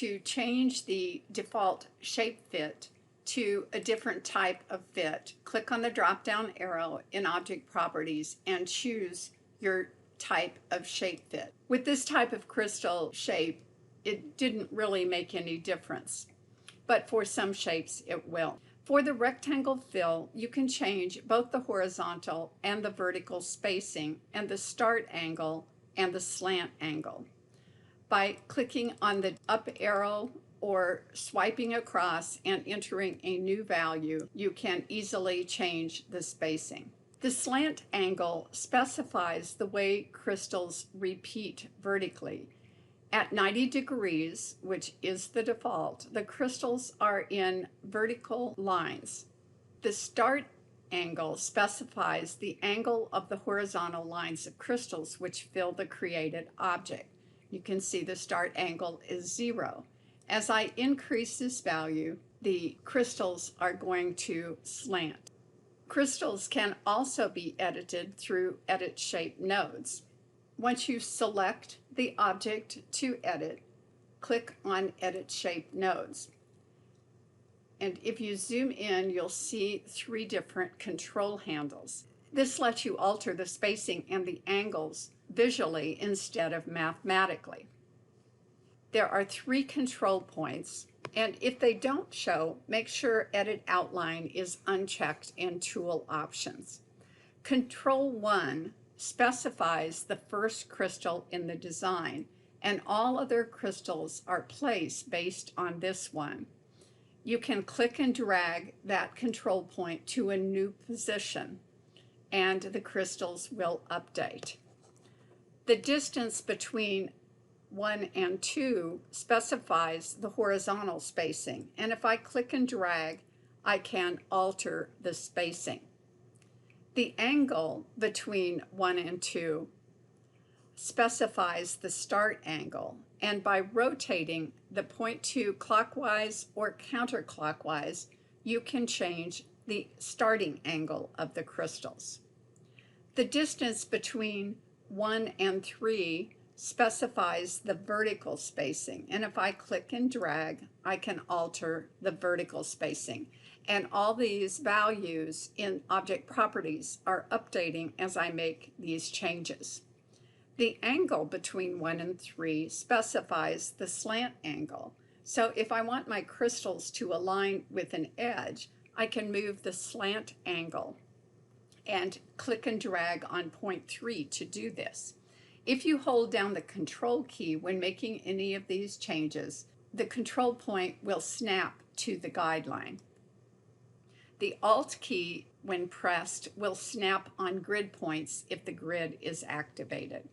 to change the default shape fit to a different type of fit, click on the drop-down arrow in Object Properties and choose your type of shape fit. With this type of crystal shape, it didn't really make any difference, but for some shapes it will. For the rectangle fill, you can change both the horizontal and the vertical spacing and the start angle and the slant angle. By clicking on the up arrow or swiping across and entering a new value, you can easily change the spacing. The slant angle specifies the way crystals repeat vertically. At 90 degrees, which is the default, the crystals are in vertical lines. The start angle specifies the angle of the horizontal lines of crystals which fill the created object. You can see the start angle is 0. As I increase this value, the crystals are going to slant. Crystals can also be edited through Edit Shape nodes. Once you select the object to edit, click on Edit Shape nodes. And if you zoom in, you'll see 3 different control handles. This lets you alter the spacing and the angles visually instead of mathematically. There are 3 control points, and if they don't show, make sure Edit Outline is unchecked in Tool Options. Control 1 specifies the first crystal in the design, and all other crystals are placed based on this one. You can click and drag that control point to a new position, and the crystals will update. The distance between 1 and 2 specifies the horizontal spacing, and if I click and drag, I can alter the spacing. The angle between 1 and 2 specifies the start angle, and by rotating the point 2 clockwise or counterclockwise, you can change the starting angle of the crystals. The distance between 1 and 3 specifies the vertical spacing, and if I click and drag, I can alter the vertical spacing. And all these values in Object Properties are updating as I make these changes. The angle between 1 and 3 specifies the slant angle. So if I want my crystals to align with an edge, I can move the slant angle and click and drag on point 3 to do this. If you hold down the Control key when making any of these changes, the control point will snap to the guideline. The Alt key, when pressed, will snap on grid points if the grid is activated.